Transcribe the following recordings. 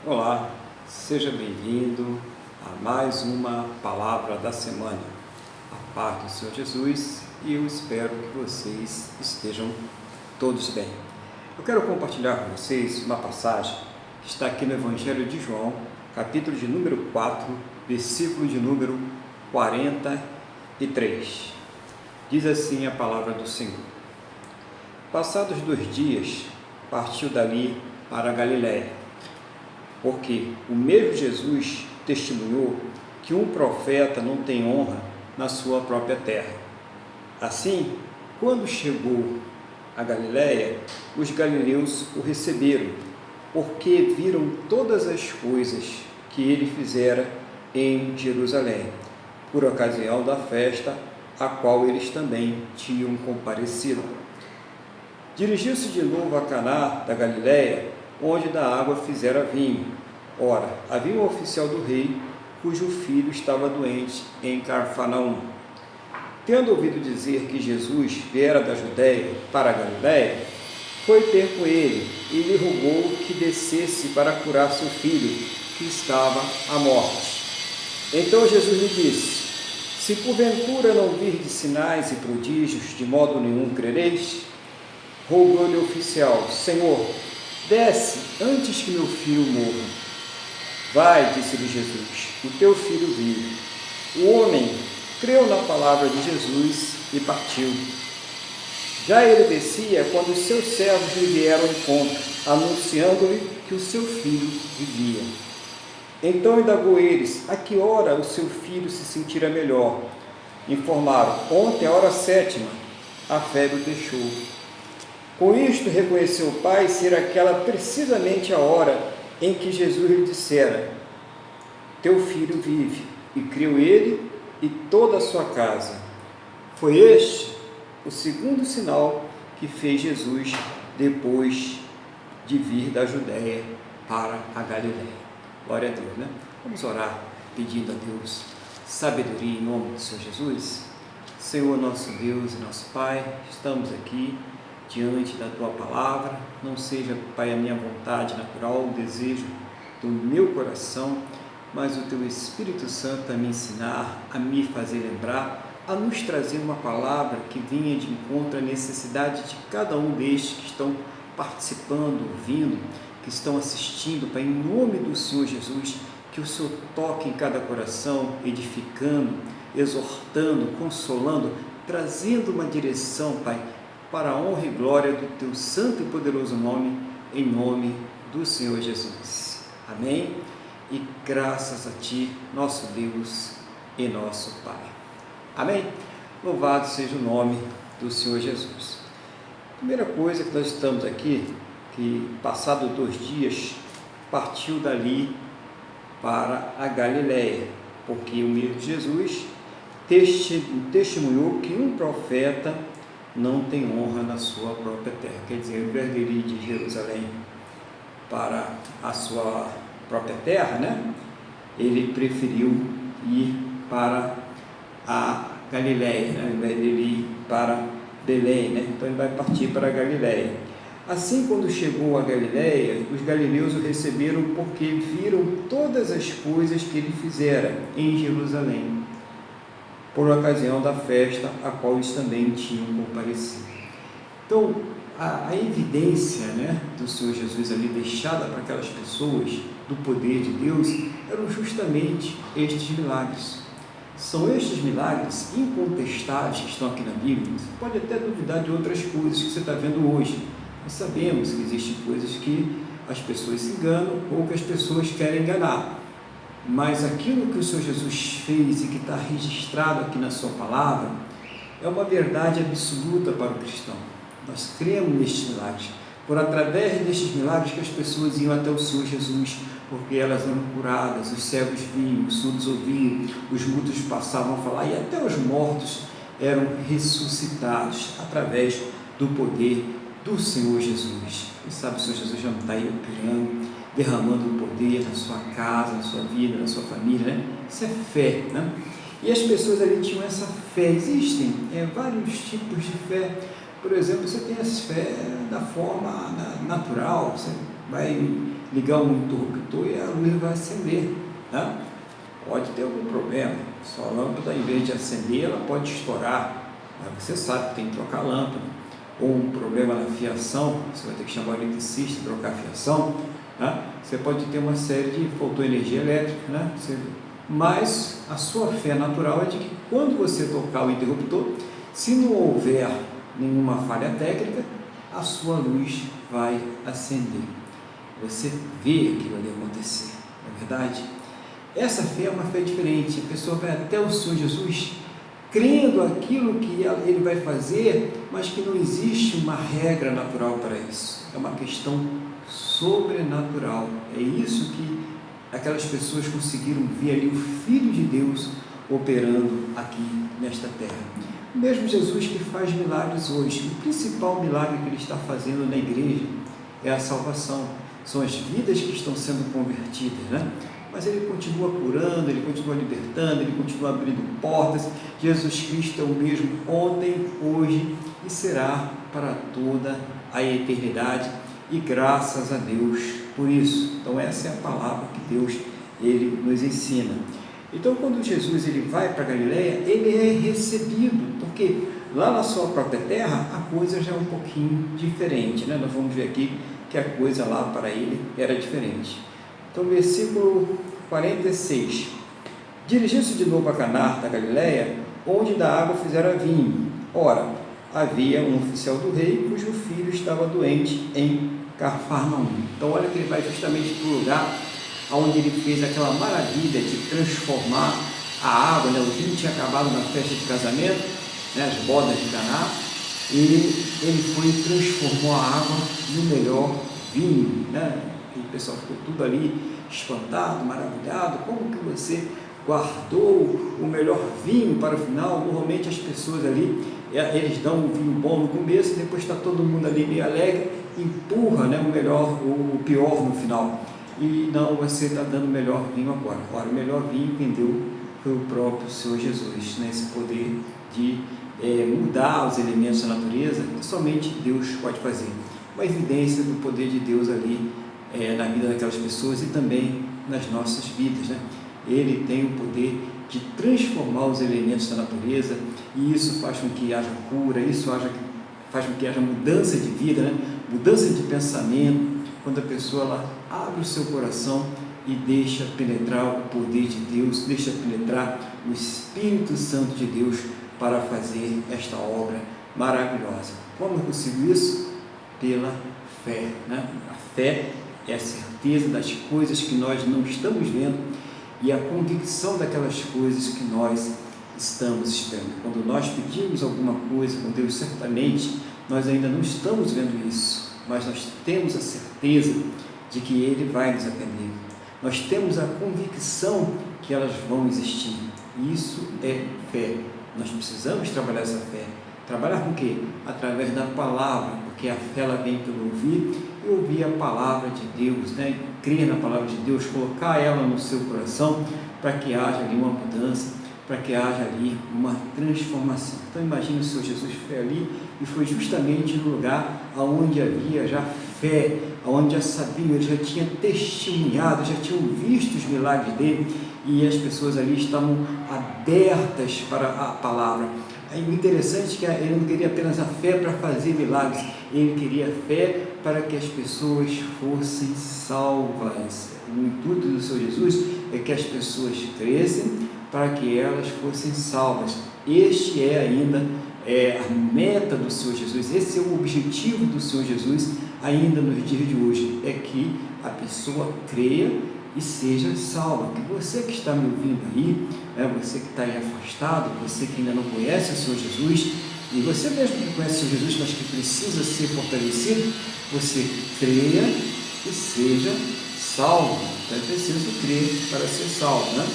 Olá, seja bem-vindo a mais uma palavra da semana. A paz do Senhor Jesus, e eu espero que vocês estejam todos bem. Eu quero compartilhar com vocês uma passagem que está aqui no Evangelho de João, capítulo de número 4, versículo de número 43. Diz assim a palavra do Senhor: Passados 2 dias, partiu dali para a Galiléia, porque o mesmo Jesus testemunhou que um profeta não tem honra na sua própria terra. Assim, quando chegou a Galiléia, os galileus o receberam, porque viram todas as coisas que ele fizera em Jerusalém, por ocasião da festa a qual eles também tinham comparecido. Dirigiu-se de novo a Caná da Galiléia, onde da água fizera vinho. Ora, havia um oficial do rei, cujo filho estava doente em Cafarnaum. Tendo ouvido dizer que Jesus viera da Judéia para a Galiléia, foi ter com ele e lhe rogou que descesse para curar seu filho, que estava à morte. Então Jesus lhe disse: Se porventura não virdes sinais e prodígios, de modo nenhum crereis? Rogou-lhe o oficial: Senhor, desce antes que meu filho morra. Vai, disse-lhe Jesus, o teu filho vive. O homem creu na palavra de Jesus e partiu. Já ele descia quando os seus servos lhe vieram ao encontro, anunciando-lhe que o seu filho vivia. Então indagou eles: a que hora o seu filho se sentira melhor? Informaram: ontem, à hora 7, a febre o deixou. Com isto reconheceu o pai ser aquela precisamente a hora em que Jesus lhe dissera: teu filho vive. E creu ele e toda a sua casa. Foi este o segundo sinal que fez Jesus depois de vir da Judéia para a Galiléia. Glória a Deus, né? Vamos orar pedindo a Deus sabedoria em nome do Senhor Jesus. Senhor, nosso Deus e nosso Pai, estamos aqui diante da Tua Palavra. Não seja, Pai, a minha vontade natural, o desejo do meu coração, mas o Teu Espírito Santo a me ensinar, a me fazer lembrar, a nos trazer uma palavra que venha de encontro à necessidade de cada um destes que estão participando, ouvindo, que estão assistindo, Pai, em nome do Senhor Jesus, que o Senhor toque em cada coração, edificando, exortando, consolando, trazendo uma direção, Pai, para a honra e glória do Teu santo e poderoso nome, em nome do Senhor Jesus. Amém? E graças a Ti, nosso Deus e nosso Pai. Amém? Louvado seja o nome do Senhor Jesus. Primeira coisa que nós estamos aqui, que passado 2 dias, partiu dali para a Galiléia, porque o mesmo Jesus testemunhou que um profeta não tem honra na sua própria terra. Quer dizer, ao invés de ir de Jerusalém para a sua própria terra, né? Ele preferiu ir para a Galiléia, né? Ao invés de ir para Belém, né? Então ele vai partir para a Galiléia. Assim, quando chegou a Galiléia, os galileus o receberam porque viram todas as coisas que ele fizera em Jerusalém, por ocasião da festa a qual eles também tinham comparecido. Então, a evidência, né, do Senhor Jesus ali deixada para aquelas pessoas do poder de Deus eram justamente estes milagres. São estes milagres incontestáveis que estão aqui na Bíblia. Você pode até duvidar de outras coisas que você está vendo hoje. Nós sabemos que existem coisas que as pessoas se enganam ou que as pessoas querem enganar. Mas aquilo que o Senhor Jesus fez e que está registrado aqui na sua palavra é uma verdade absoluta para o cristão. Nós cremos nestes milagres, por através destes milagres que as pessoas iam até o Senhor Jesus, porque elas eram curadas, os cegos viam, os surdos ouviam, os mudos passavam a falar e até os mortos eram ressuscitados através do poder do Senhor Jesus. E sabe, o Senhor Jesus já não está aí operando, derramando o poder na sua casa, na sua vida, na sua família, né? Isso é fé, né? E as pessoas ali tinham essa fé. Existem vários tipos de fé. Por exemplo, você tem a fé da forma natural, você vai ligar um interruptor e a luz vai acender, né? Pode ter algum problema, sua lâmpada, em vez de acender, ela pode estourar, você sabe que tem que trocar a lâmpada, ou um problema na fiação, você vai ter que chamar o eletricista, trocar a fiação, né? Você pode ter uma série de, faltou energia elétrica, né? Mas a sua fé natural é de que quando você tocar o interruptor, se não houver nenhuma falha técnica, a sua luz vai acender. Você vê aquilo ali acontecer, não é verdade? Essa fé é uma fé diferente. A pessoa vai até o Senhor Jesus crendo aquilo que ele vai fazer, mas que não existe uma regra natural para isso. É uma questão sobrenatural. É isso que aquelas pessoas conseguiram ver ali o Filho de Deus operando aqui nesta terra. O mesmo Jesus que faz milagres hoje. O principal milagre que ele está fazendo na igreja é a salvação. São as vidas que estão sendo convertidas, né? Mas ele continua curando, ele continua libertando, ele continua abrindo portas. Jesus Cristo é o mesmo ontem, hoje e será para toda a eternidade. E graças a Deus por isso. Então essa é a palavra que Deus ele nos ensina. Então quando Jesus ele vai para Galileia, ele é recebido, porque lá na sua própria terra a coisa já é um pouquinho diferente, né? Nós vamos ver aqui que a coisa lá para ele era diferente. Então versículo 46, dirigiu-se de novo a Caná da Galileia, onde da água fizera vinho. Ora, havia um oficial do rei, cujo filho estava doente em Cafarnaum. Então olha que ele vai justamente para o lugar onde ele fez aquela maravilha de transformar a água, né? O vinho tinha acabado na festa de casamento, né? As bodas de Caná, e ele foi e transformou a água no melhor vinho, né? E o pessoal ficou tudo ali espantado, maravilhado. Como que você guardou o melhor vinho para o final? Normalmente as pessoas ali, eles dão um vinho bom no começo, depois está todo mundo ali meio alegre, empurra, né, o pior no final. E não, você está dando o melhor vinho agora. Ora, o melhor vinho quem deu foi o próprio Senhor Jesus, né? Esse poder de mudar os elementos da natureza, que somente Deus pode fazer. Uma evidência do poder de Deus ali na vida daquelas pessoas e também nas nossas vidas, né? Ele tem o poder de transformar os elementos da natureza, e isso faz com que haja cura, isso faz com que haja mudança de vida, né? Mudança de pensamento, quando a pessoa ela abre o seu coração e deixa penetrar o poder de Deus, deixa penetrar o Espírito Santo de Deus para fazer esta obra maravilhosa. Como eu consigo isso? Pela fé, né? A fé é a certeza das coisas que nós não estamos vendo e a convicção daquelas coisas que nós estamos esperando. Quando nós pedimos alguma coisa com Deus, certamente nós ainda não estamos vendo isso, mas nós temos a certeza de que Ele vai nos atender. Nós temos a convicção que elas vão existir. Isso é fé. Nós precisamos trabalhar essa fé. Trabalhar com o quê? Através da palavra, porque a fé ela vem pelo ouvir e ouvir a palavra de Deus, né? Crer na palavra de Deus, colocar ela no seu coração para que haja ali uma mudança, para que haja ali uma transformação. Então imagine o Senhor Jesus foi ali e foi justamente no lugar onde havia já fé, onde já sabiam, ele já tinha testemunhado, já tinham visto os milagres dele e as pessoas ali estavam abertas para a palavra. É interessante que ele não queria apenas a fé para fazer milagres, ele queria fé para que as pessoas fossem salvas. O intuito do Senhor Jesus é que as pessoas crescem para que elas fossem salvas. Este é ainda a meta do Senhor Jesus, esse é o objetivo do Senhor Jesus ainda nos dias de hoje, é que a pessoa creia e seja salva. Que você que está me ouvindo aí, você que está aí afastado, você que ainda não conhece o Senhor Jesus, e você mesmo que conhece o Senhor Jesus, mas que precisa ser fortalecido, você creia e seja salvo. Então é preciso crer para ser salvo, né?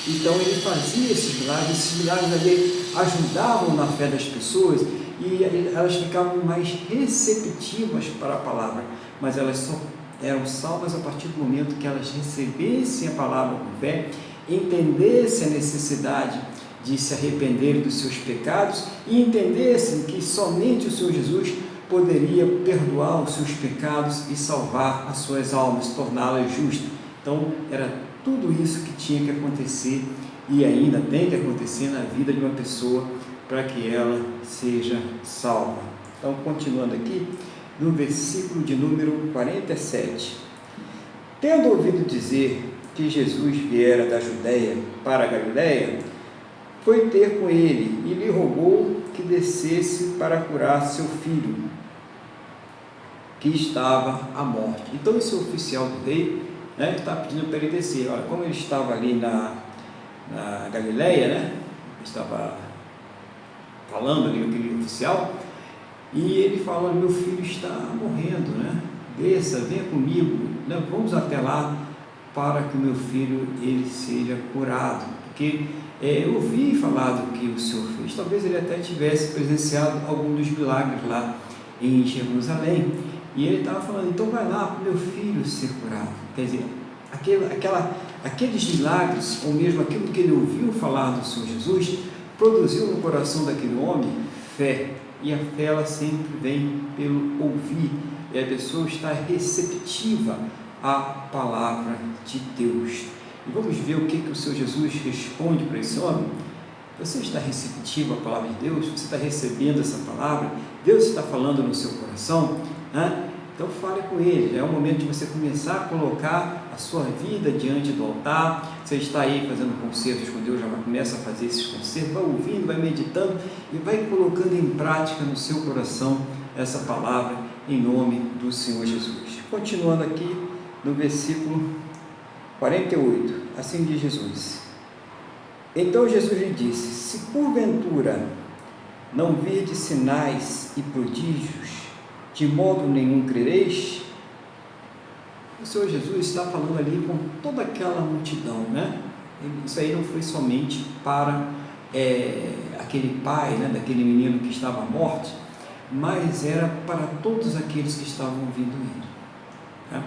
Então ele fazia esses milagres ali ajudavam na fé das pessoas e elas ficavam mais receptivas para a palavra, mas elas só eram salvas a partir do momento que elas recebessem a palavra com fé, entendessem a necessidade de se arrependerem dos seus pecados e entendessem que somente o Senhor Jesus poderia perdoar os seus pecados e salvar as suas almas, torná-las justas. Então, era tudo isso que tinha que acontecer e ainda tem que acontecer na vida de uma pessoa para que ela seja salva. Então, continuando aqui, no versículo de número 47. Tendo ouvido dizer que Jesus viera da Judéia para a Galiléia, foi ter com ele e lhe rogou que descesse para curar seu filho, que estava à morte. Então esse oficial do rei, né, está pedindo para ele descer. Olha, como ele estava ali na Galiléia, né, estava falando ali com aquele oficial, e ele fala: meu filho está morrendo, né? Desça, venha comigo, né? Vamos até lá para que o meu filho ele seja curado, porque eu ouvi falar do que o Senhor fez. Talvez ele até tivesse presenciado algum dos milagres lá em Jerusalém, e ele estava falando: então vai lá para o meu filho ser curado. Quer dizer, aqueles milagres, ou mesmo aquilo que ele ouviu falar do Senhor Jesus, produziu no coração daquele homem fé, e a fé ela sempre vem pelo ouvir, e a pessoa está receptiva à palavra de Deus. E vamos ver o que o Senhor Jesus responde para esse homem. Você está receptivo à palavra de Deus? Você está recebendo essa palavra? Deus está falando no seu coração, né? Então fale com ele. É o momento de você começar a colocar a sua vida diante do altar. Você está aí fazendo concertos com Deus, já começa a fazer esses concertos, vai ouvindo, vai meditando e vai colocando em prática no seu coração essa palavra em nome do Senhor Jesus. Continuando aqui no versículo 48, assim diz Jesus: então Jesus lhe disse: se porventura não virdes sinais e prodígios, de modo nenhum crereis. O Senhor Jesus está falando ali com toda aquela multidão, né? Isso aí não foi somente para aquele pai, né, daquele menino que estava à morte, mas era para todos aqueles que estavam ouvindo ele, né?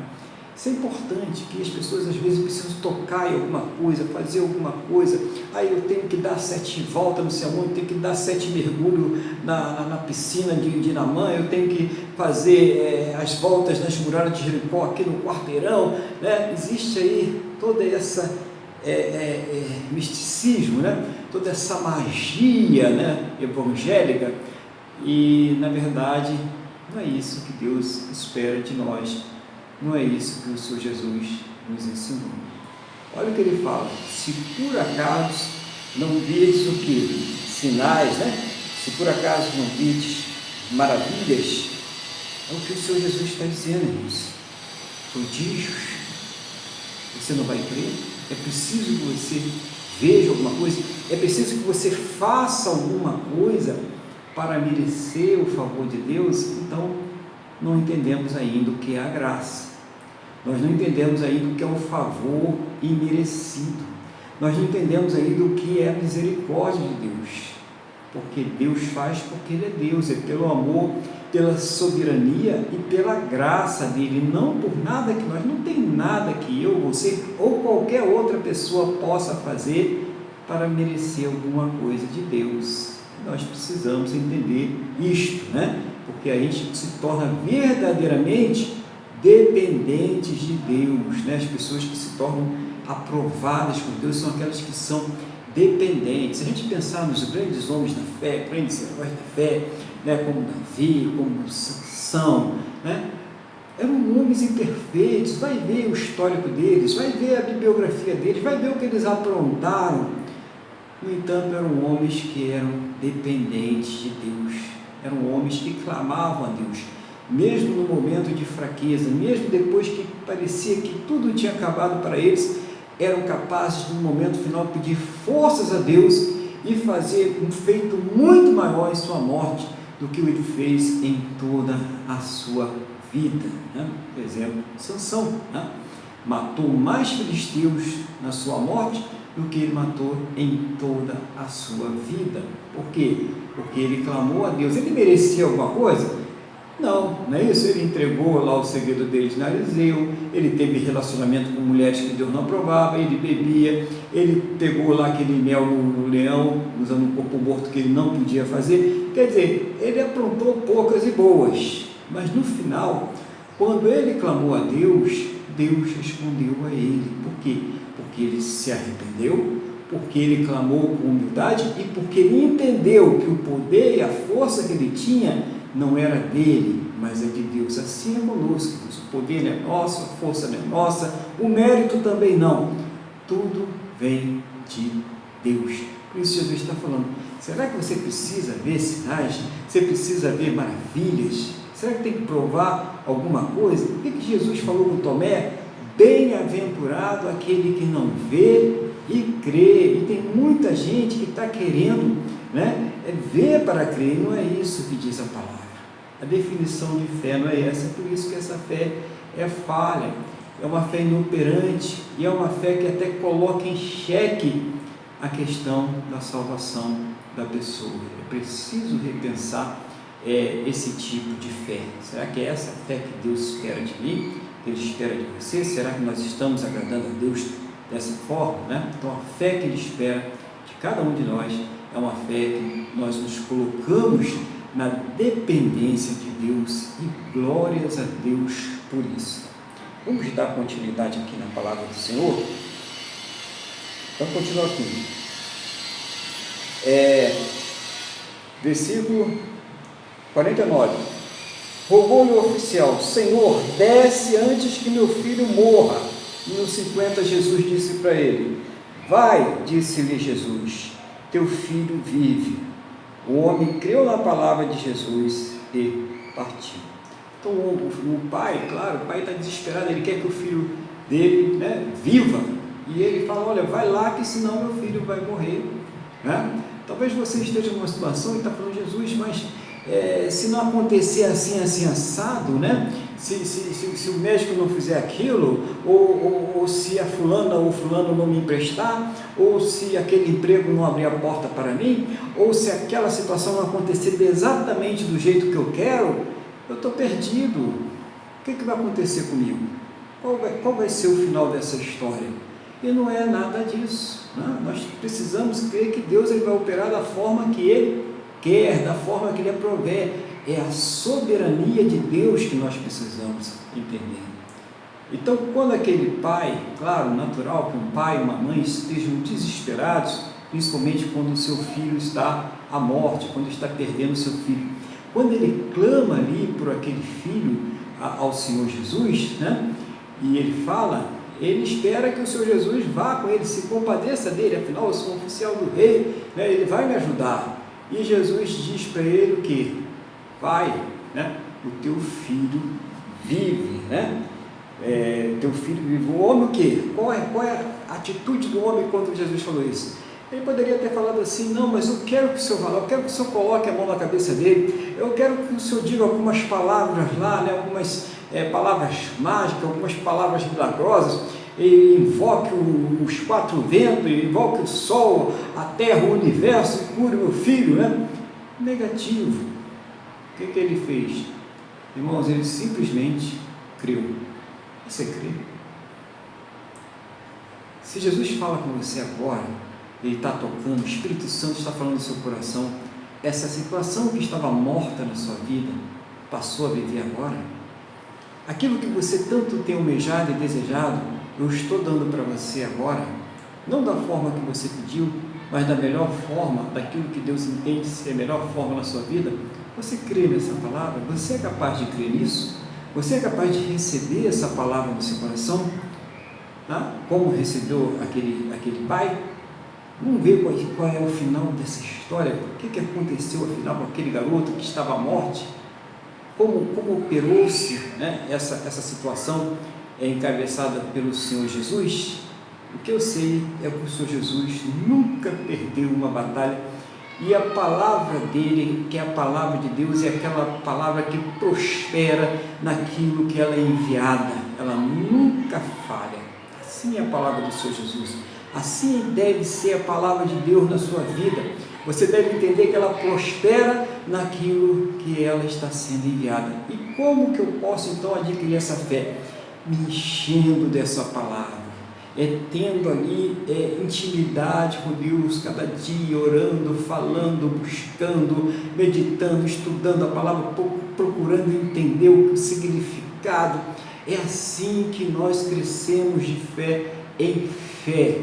Isso é importante, que as pessoas às vezes precisam tocar em alguma coisa, fazer alguma coisa. Aí eu tenho que dar 7 voltas no céu, eu tenho que dar 7 mergulhos na piscina de Naamã, eu tenho que fazer as voltas nas muralhas de Jericó aqui no quarteirão, né? Existe aí toda essa misticismo, né? Toda essa magia, né, evangélica, e na verdade não é isso que Deus espera de nós. Não é isso que o Senhor Jesus nos ensinou. Olha o que ele fala: se por acaso não virdes o que? Sinais, né? Se por acaso não virdes maravilhas, é o que o Senhor Jesus está dizendo, irmãos. Prodígios, você não vai crer? É preciso que você veja alguma coisa, é preciso que você faça alguma coisa para merecer o favor de Deus. Então, não entendemos ainda o que é a graça. Nós não entendemos ainda o que é o favor imerecido. Nós não entendemos ainda o que é a misericórdia de Deus. Porque Deus faz porque Ele é Deus, é pelo amor, pela soberania e pela graça dEle, não por nada que nós, não tem nada que eu, você ou qualquer outra pessoa possa fazer para merecer alguma coisa de Deus. Nós precisamos entender isto, né? Porque a gente se torna verdadeiramente dependentes de Deus, né? As pessoas que se tornam aprovadas por Deus são aquelas que são dependentes. Se a gente pensar nos grandes homens da fé, grandes heróis da fé, né? Como Davi, como Sansão, né? Eram homens imperfeitos. Vai ver o histórico deles, vai ver a bibliografia deles, vai ver o que eles aprontaram. No entanto, eram homens que eram dependentes de Deus, eram homens que clamavam a Deus, mesmo no momento de fraqueza, mesmo depois que parecia que tudo tinha acabado para eles, eram capazes, no momento final, pedir forças a Deus e fazer um feito muito maior em sua morte do que ele fez em toda a sua vida, né? Por exemplo, Sansão, né? Matou mais filisteus na sua morte do que ele matou em toda a sua vida. Por quê? Porque ele clamou a Deus. Ele merecia alguma coisa? Não é isso? Ele entregou lá o segredo deles na Eliseu, ele teve relacionamento com mulheres que Deus não aprovava, ele bebia, ele pegou lá aquele mel no leão, usando um corpo morto que ele não podia fazer. Quer dizer, ele aprontou poucas e boas, mas no final, quando ele clamou a Deus, Deus respondeu a ele. Por quê? Porque ele se arrependeu, porque ele clamou com humildade e porque ele entendeu que o poder e a força que ele tinha não era dele, mas é de Deus. Assim é conosco, o poder não é nosso, a força não é nossa, o mérito também não, tudo vem de Deus. Por isso Jesus está falando, será que você precisa ver sinais? Você precisa ver maravilhas? Será que tem que provar alguma coisa? O que Jesus falou com Tomé? Bem-aventurado aquele que não vê e crê. E tem muita gente que está querendo, ver para crer. Não é isso que diz a palavra. A definição de fé não é essa. Por isso que essa fé é falha, é uma fé inoperante e é uma fé que até coloca em xeque a questão da salvação da pessoa. É preciso repensar esse tipo de fé. Será que é essa fé que Deus espera de mim? Que Ele espera de você? Será que nós estamos agradando a Deus dessa forma? Então a fé que Ele espera de cada um de nós é uma fé que nós nos colocamos na dependência de Deus e glórias a Deus por isso. Vamos dar continuidade aqui na palavra do Senhor? Então continua aqui. Versículo 49. Rogou-lhe o oficial: Senhor, desce antes que meu filho morra. E no 50 Jesus disse para ele: Vai, disse-lhe Jesus, teu filho vive. O homem creu na palavra de Jesus e partiu. Então o pai, claro, o pai está desesperado, ele quer que o filho dele viva. E ele fala: olha, vai lá que senão meu filho vai morrer. Talvez você esteja numa situação e está falando: Jesus, mas se não acontecer assim, assim, assado, se o médico não fizer aquilo, ou se a fulana ou fulano não me emprestar, ou se aquele emprego não abrir a porta para mim, ou se aquela situação não acontecer exatamente do jeito que eu quero, eu estou perdido. O que vai acontecer comigo? Qual vai ser o final dessa história? E não é nada disso. Nós precisamos crer que Deus ele vai operar da forma que Ele quer, da forma que Ele aprover. É a soberania de Deus que nós precisamos entender. Então, quando aquele pai, claro, natural que um pai e uma mãe estejam desesperados, principalmente quando o seu filho está à morte, quando está perdendo o seu filho, quando ele clama ali por aquele filho ao Senhor Jesus, e ele fala, ele espera que o Senhor Jesus vá com ele, se compadeça dele, afinal eu sou um oficial do rei, ele vai me ajudar. E Jesus diz para ele o que? Vai, o teu filho vive, teu filho vive. O homem o quê? Qual é a atitude do homem quando Jesus falou isso? Ele poderia ter falado assim: não, mas eu quero que o Senhor vá lá, eu quero que o Senhor coloque a mão na cabeça dele, eu quero que o Senhor diga algumas palavras lá, algumas palavras mágicas, algumas palavras milagrosas, e invoque os quatro ventos, invoque o sol, a terra, o universo, e cure meu filho, Negativo. O que ele fez? Irmãos, ele simplesmente creu. Você crê? Se Jesus fala com você agora, Ele está tocando, o Espírito Santo está falando no seu coração, essa situação que estava morta na sua vida, passou a viver agora? Aquilo que você tanto tem almejado e desejado, eu estou dando para você agora, não da forma que você pediu, mas da melhor forma, daquilo que Deus entende ser a melhor forma na sua vida. Você crê nessa palavra? Você é capaz de crer nisso? Você é capaz de receber essa palavra no seu coração? Como recebeu aquele pai? Vamos ver qual é o final dessa história. O que aconteceu afinal com aquele garoto que estava à morte? Como operou-se essa situação encabeçada pelo Senhor Jesus? O que eu sei é que o Senhor Jesus nunca perdeu uma batalha, e a palavra dele, que é a palavra de Deus, é aquela palavra que prospera naquilo que ela é enviada, ela nunca falha. Assim é a palavra do Senhor Jesus, assim deve ser a palavra de Deus na sua vida. Você deve entender que ela prospera naquilo que ela está sendo enviada. E como que eu posso então adquirir essa fé? Me enchendo dessa palavra, tendo ali intimidade com Deus, cada dia, orando, falando, buscando, meditando, estudando a palavra, procurando entender o significado. É assim que nós crescemos de fé em fé.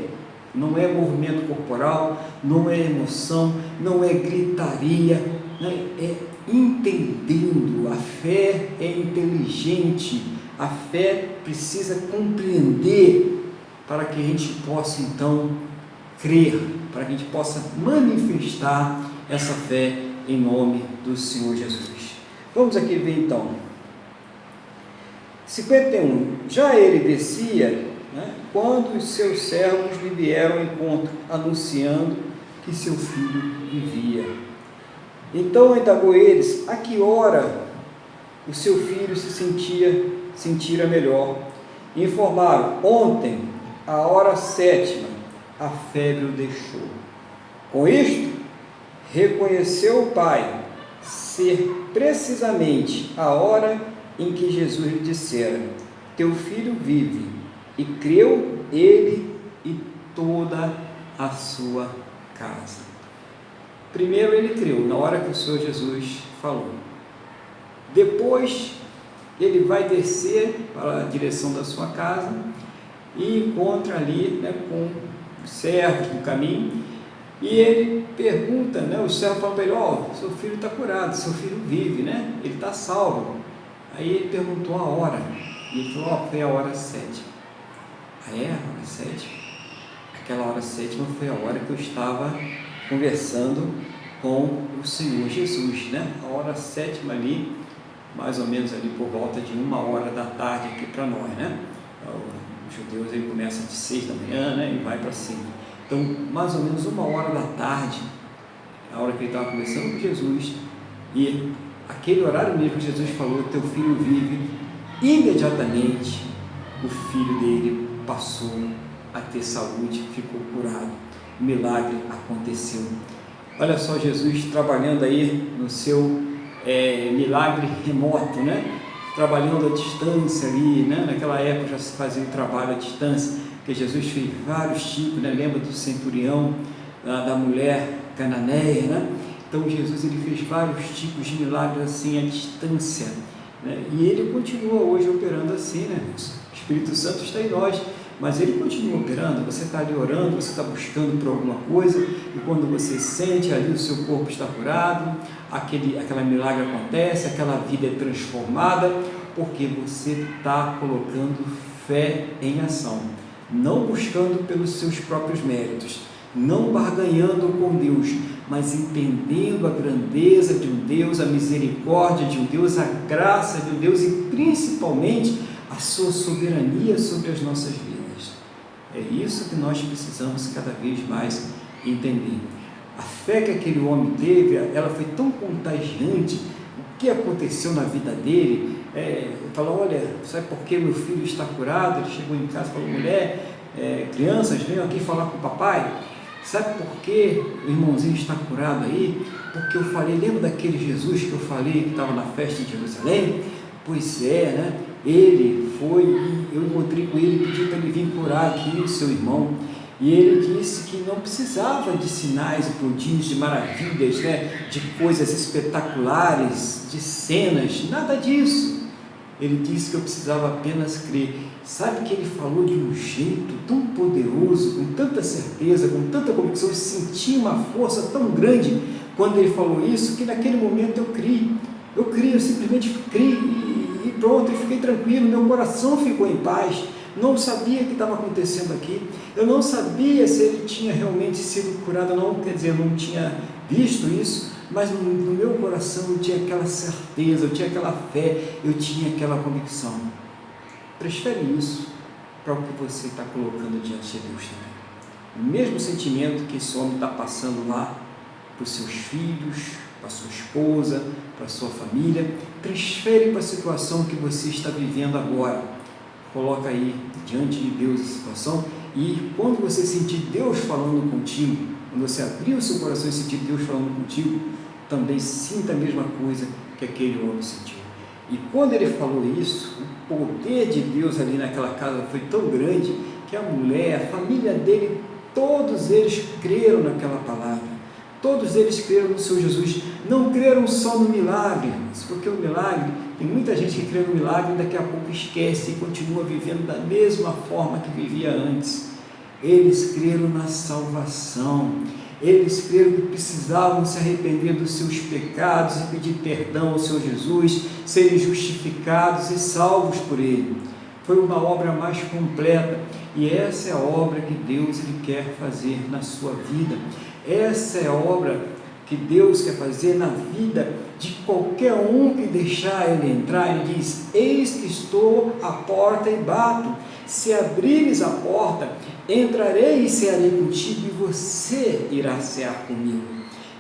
Não é movimento corporal, não é emoção, não é gritaria, né? É entendendo. A fé é inteligente, a fé precisa compreender para que a gente possa então crer, para que a gente possa manifestar essa fé em nome do Senhor Jesus. Vamos aqui ver então 51. Já ele descia, quando os seus servos lhe vieram ao encontro, anunciando que seu filho vivia. Então indagou eles a que hora o seu filho se sentira melhor. E informaram: ontem, à hora 7, a febre o deixou. Com isto, reconheceu o pai ser precisamente a hora em que Jesus lhe dissera: teu filho vive. E creu ele e toda a sua casa. Primeiro ele creu na hora que o Senhor Jesus falou. Depois ele vai descer para a direção da sua casa e encontra ali, com os servos no caminho, e ele pergunta, os servos falam para ele: seu filho está curado, seu filho vive, ele está salvo. Aí ele perguntou a hora, e ele falou: foi a hora 7. A hora 7? Aquela hora 7 foi a hora que eu estava conversando com o Senhor Jesus, A hora 7 ali, mais ou menos ali por volta de 1h da tarde aqui para nós, Os judeus ele começa de 6 da manhã, e vai para cima. Então, mais ou menos 1h da tarde, a hora que ele estava conversando com Jesus, e aquele horário mesmo que Jesus falou: teu filho vive, imediatamente o filho dele passou a ter saúde, ficou curado, o milagre aconteceu. Olha só Jesus trabalhando aí no seu milagre remoto, trabalhando à distância ali, naquela época já se fazia o trabalho à distância, porque Jesus fez vários tipos, lembra do centurião, da mulher cananeia, Então Jesus ele fez vários tipos de milagres assim à distância, e ele continua hoje operando assim, O Espírito Santo está em nós, mas ele continua operando. Você está ali orando, você está buscando por alguma coisa, e quando você sente ali o seu corpo está curado, aquela milagre acontece, aquela vida é transformada, porque você está colocando fé em ação, não buscando pelos seus próprios méritos, não barganhando com Deus, mas entendendo a grandeza de um Deus, a misericórdia de um Deus, a graça de um Deus e principalmente a sua soberania sobre as nossas vidas. É isso que nós precisamos cada vez mais entender. A fé que aquele homem teve, ela foi tão contagiante. O que aconteceu na vida dele? Falou: olha, sabe por que meu filho está curado? Ele chegou em casa e falou: mulher, crianças, venham aqui falar com o papai. Sabe por que o irmãozinho está curado aí? Porque eu falei, lembra daquele Jesus que eu falei que estava na festa de Jerusalém? Pois é, ele foi, e eu encontrei com ele, pedi para ele vir curar aqui o seu irmão, e ele disse que não precisava de sinais e prodígios, de maravilhas, de coisas espetaculares, de cenas, nada disso. Ele disse que eu precisava apenas crer. Sabe que ele falou de um jeito tão poderoso, com tanta certeza, com tanta convicção, eu senti uma força tão grande quando ele falou isso, que naquele momento eu criei, eu simplesmente criei e pronto, eu fiquei tranquilo, meu coração ficou em paz. Não sabia o que estava acontecendo aqui, eu não sabia se ele tinha realmente sido curado ou não, quer dizer, eu não tinha visto isso, mas no meu coração eu tinha aquela certeza, eu tinha aquela fé, eu tinha aquela convicção. Transfere isso para o que você está colocando diante de Deus também. O mesmo sentimento que esse homem está passando lá para os seus filhos, para a sua esposa, para a sua família, transfere para a situação que você está vivendo agora. Coloca aí diante de Deus a situação, e quando você sentir Deus falando contigo, quando você abrir o seu coração e sentir Deus falando contigo, também sinta a mesma coisa que aquele homem sentiu. E quando ele falou isso, o poder de Deus ali naquela casa foi tão grande que a mulher, a família dele, todos eles creram naquela palavra. Todos eles creram no Senhor Jesus. Não creram só no milagre, irmãos, porque o milagre, tem muita gente que crê no milagre e daqui a pouco esquece e continua vivendo da mesma forma que vivia antes. Eles creram na salvação. Eles creram que precisavam se arrepender dos seus pecados e pedir perdão ao Senhor Jesus, serem justificados e salvos por Ele. Foi uma obra mais completa e essa é a obra que Deus ele quer fazer na sua vida. Essa é a obra que Deus quer fazer na vida de qualquer um que deixar Ele entrar. Ele diz: eis que estou à porta e bato. Se abrires a porta, entrarei e cearei contigo, e você irá cear comigo.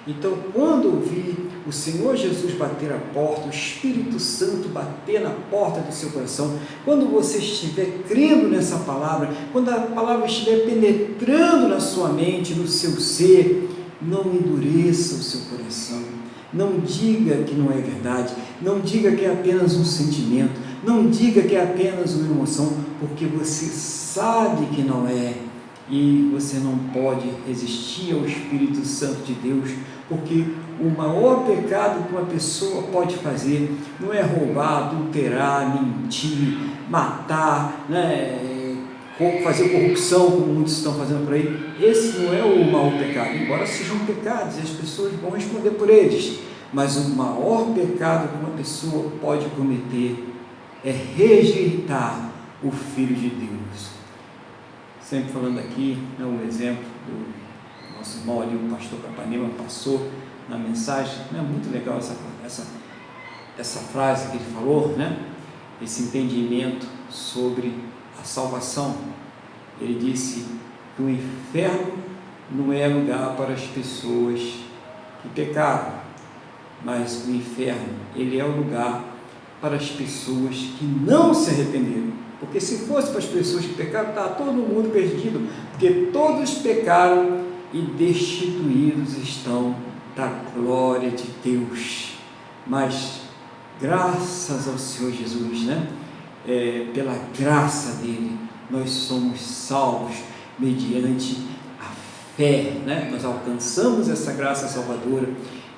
Então, quando ouvir o Senhor Jesus bater a porta, o Espírito Santo bater na porta do seu coração, quando você estiver crendo nessa palavra, quando a palavra estiver penetrando na sua mente, no seu ser, não endureça o seu coração. Não diga que não é verdade, não diga que é apenas um sentimento, não diga que é apenas uma emoção, porque você sabe que não é, e você não pode resistir ao Espírito Santo de Deus, porque o maior pecado que uma pessoa pode fazer não é roubar, adulterar, mentir, matar, fazer corrupção, como muitos estão fazendo por aí. Esse não é o maior pecado, embora sejam pecados e as pessoas vão responder por eles, mas o maior pecado que uma pessoa pode cometer é rejeitar o Filho de Deus. Sempre falando aqui, um exemplo do nosso irmão ali, o pastor Capanema, passou na mensagem, muito legal essa frase que ele falou, esse entendimento sobre a salvação. Ele disse que o inferno não é lugar para as pessoas que pecaram, mas o inferno, ele é o lugar para as pessoas que não se arrependeram. Porque se fosse para as pessoas que pecaram, estava todo mundo perdido, porque todos pecaram e destituídos estão da glória de Deus. Mas graças ao Senhor Jesus, pela graça dele, nós somos salvos mediante a fé, nós alcançamos essa graça salvadora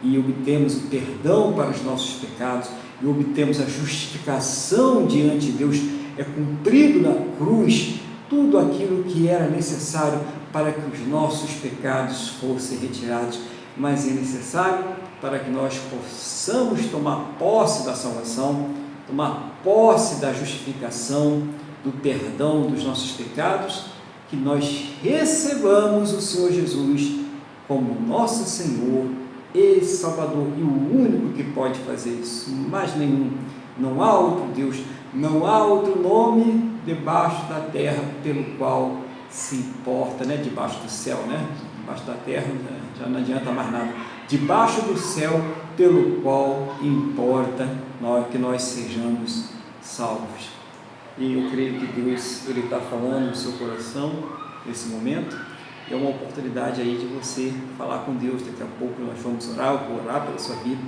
e obtemos o perdão para os nossos pecados e obtemos a justificação diante de Deus. É cumprido na cruz tudo aquilo que era necessário para que os nossos pecados fossem retirados, mas é necessário para que nós possamos tomar posse da salvação, tomar posse da justificação, do perdão dos nossos pecados, que nós recebamos o Senhor Jesus como nosso Senhor e Salvador, e o único que pode fazer isso, mais nenhum. Não há outro Deus, não há outro nome debaixo da terra pelo qual se importa, debaixo do céu, debaixo da terra já não adianta mais nada, debaixo do céu pelo qual importa que nós sejamos salvos. E eu creio que Deus ele está falando no seu coração nesse momento. É uma oportunidade aí de você falar com Deus. Daqui a pouco nós vamos orar, eu vou orar pela sua vida,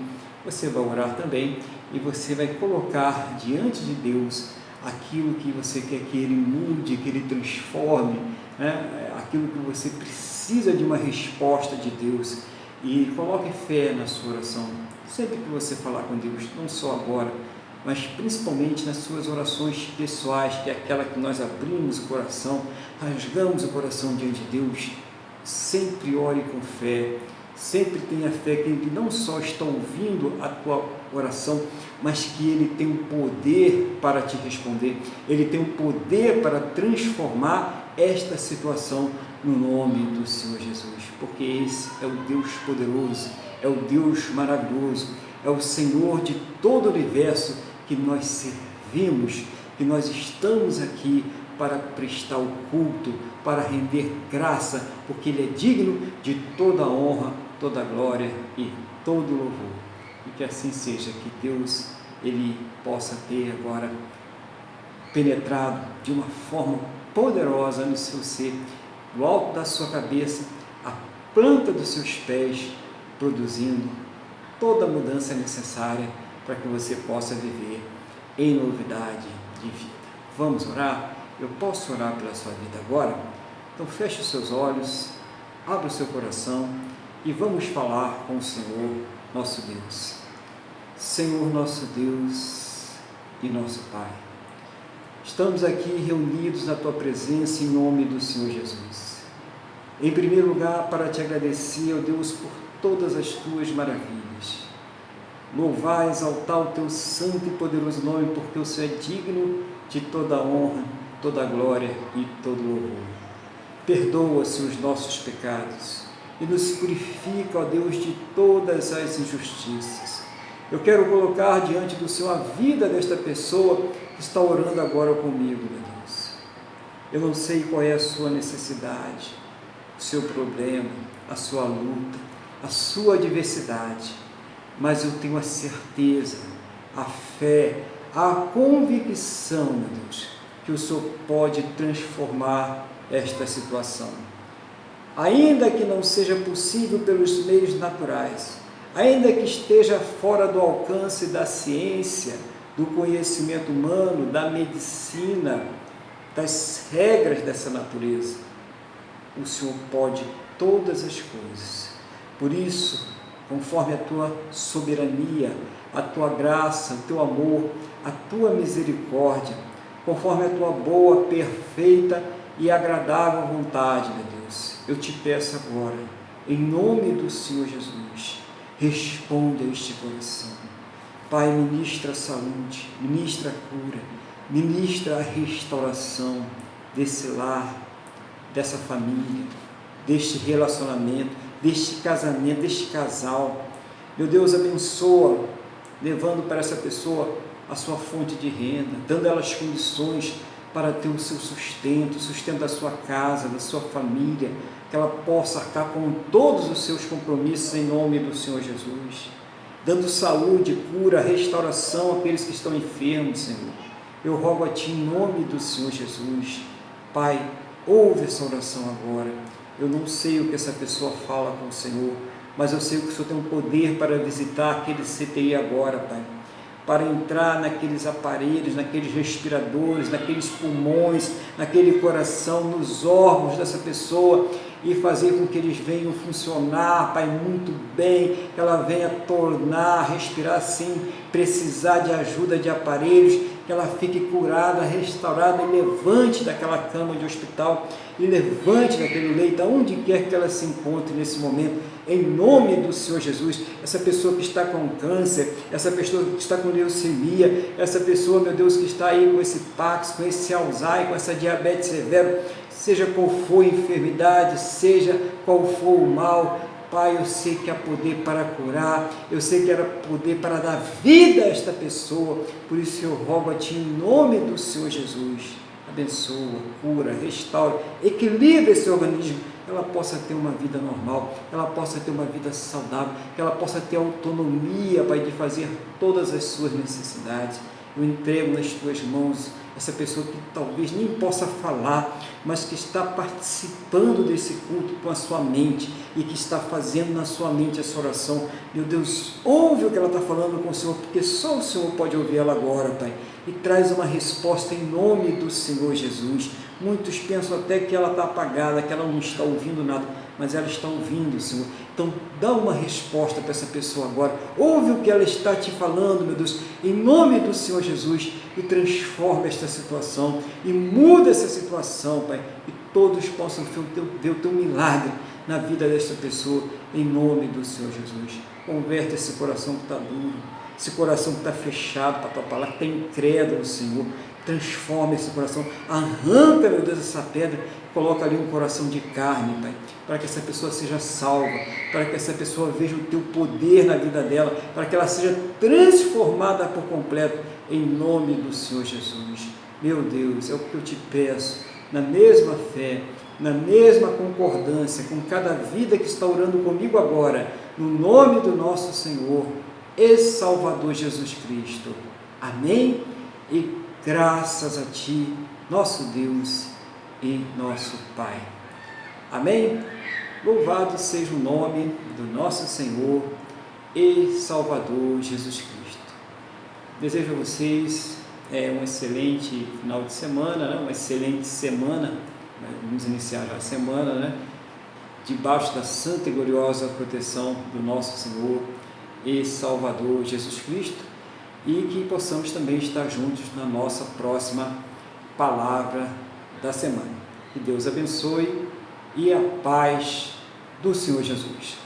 você vai orar também, e você vai colocar diante de Deus aquilo que você quer que Ele mude, que Ele transforme, aquilo que você precisa de uma resposta de Deus, e coloque fé na sua oração, sempre que você falar com Deus, não só agora, mas principalmente nas suas orações pessoais, que é aquela que nós abrimos o coração, rasgamos o coração diante de Deus. Sempre ore com fé, sempre tenha fé que Ele não só está ouvindo a tua oração, mas que Ele tem o poder para te responder, Ele tem o poder para transformar esta situação no nome do Senhor Jesus, porque esse é o Deus poderoso, é o Deus maravilhoso, é o Senhor de todo o universo que nós servimos, que nós estamos aqui para prestar o culto, para render graça, porque Ele é digno de toda a honra, toda a glória e todo o louvor. E que assim seja, que Deus Ele possa ter agora penetrado de uma forma poderosa no seu ser, do alto da sua cabeça, a planta dos seus pés, produzindo toda a mudança necessária para que você possa viver em novidade de vida. Vamos orar? Eu posso orar pela sua vida agora? Então feche os seus olhos, abra o seu coração e vamos falar com o Senhor, nosso Deus. Senhor, nosso Deus e nosso Pai, estamos aqui reunidos na Tua presença em nome do Senhor Jesus. Em primeiro lugar, para te agradecer, ó Deus, por todas as Tuas maravilhas. Louvar, exaltar o Teu santo e poderoso nome, porque o Senhor é digno de toda honra, toda glória e todo louvor. Perdoa, Senhor, os nossos pecados e nos purifica, ó Deus, de todas as injustiças. Eu quero colocar diante do Senhor a vida desta pessoa que está orando agora comigo, meu Deus. Eu não sei qual é a sua necessidade, o seu problema, a sua luta, a sua adversidade, mas eu tenho a certeza, a fé, a convicção, meu Deus, que o Senhor pode transformar esta situação. Ainda que não seja possível pelos meios naturais, ainda que esteja fora do alcance da ciência, do conhecimento humano, da medicina, das regras dessa natureza, o Senhor pode todas as coisas. Por isso, conforme a Tua soberania, a Tua graça, o Teu amor, a Tua misericórdia, conforme a Tua boa, perfeita e agradável vontade, meu Deus, eu te peço agora, em nome do Senhor Jesus, responde a este coração. Pai, ministra a saúde, ministra a cura, ministra a restauração desse lar, dessa família, deste relacionamento, deste casamento, deste casal. Meu Deus, abençoa, levando para essa pessoa a sua fonte de renda, dando a elas condições para ter o seu sustento, o sustento da sua casa, da sua família, que ela possa arcar com todos os seus compromissos em nome do Senhor Jesus, dando saúde, cura, restauração àqueles que estão enfermos, Senhor. Eu rogo a Ti em nome do Senhor Jesus. Pai, ouve essa oração agora. Eu não sei o que essa pessoa fala com o Senhor, mas eu sei que o Senhor tem um poder para visitar aquele CTI agora, Pai, para entrar naqueles aparelhos, naqueles respiradores, naqueles pulmões, naquele coração, nos órgãos dessa pessoa e fazer com que eles venham funcionar, Pai, muito bem, que ela venha tornar, respirar sem precisar de ajuda de aparelhos, que ela fique curada, restaurada e levante daquela cama de hospital e levante daquele leito, aonde quer que ela se encontre nesse momento, em nome do Senhor Jesus. Essa pessoa que está com câncer, essa pessoa que está com leucemia, essa pessoa, meu Deus, que está aí com esse Pax, com esse Alzheimer, com essa diabetes severo, seja qual for a enfermidade, seja qual for o mal, Pai, eu sei que há poder para curar, eu sei que há poder para dar vida a esta pessoa, por isso eu rogo a Ti em nome do Senhor Jesus, abençoa, cura, restaura, equilibra esse organismo, que ela possa ter uma vida normal, que ela possa ter uma vida saudável, que ela possa ter autonomia, Pai, de fazer todas as suas necessidades. Eu entrego nas Tuas mãos essa pessoa que talvez nem possa falar, mas que está participando desse culto com a sua mente e que está fazendo na sua mente essa oração. Meu Deus, ouve o que ela está falando com o Senhor, porque só o Senhor pode ouvir ela agora, Pai, e traz uma resposta em nome do Senhor Jesus. Muitos pensam até que ela está apagada, que ela não está ouvindo nada, mas ela está ouvindo, Senhor. Então, dá uma resposta para essa pessoa agora. Ouve o que ela está te falando, meu Deus, em nome do Senhor Jesus, e transforma esta situação, e muda essa situação, Pai, e todos possam ver o Teu milagre na vida desta pessoa, em nome do Senhor Jesus. Converte esse coração que está duro, esse coração que está fechado para a Tua palavra, que está incrédulo, Senhor. Transforma esse coração, arranca, meu Deus, essa pedra, coloca ali um coração de carne, Pai, para que essa pessoa seja salva, para que essa pessoa veja o Teu poder na vida dela, para que ela seja transformada por completo, em nome do Senhor Jesus. Meu Deus, é o que eu te peço, na mesma fé, na mesma concordância, com cada vida que está orando comigo agora, no nome do nosso Senhor e Salvador Jesus Cristo. Amém? E graças a Ti, nosso Deus e nosso Pai. Amém? Louvado seja o nome do nosso Senhor e Salvador Jesus Cristo. Desejo a vocês um excelente final de semana, né? Uma excelente semana, né? Vamos iniciar já a semana, né? Debaixo da santa e gloriosa proteção do nosso Senhor e Salvador Jesus Cristo, e que possamos também estar juntos na nossa próxima palavra da semana. Que Deus abençoe e a paz do Senhor Jesus.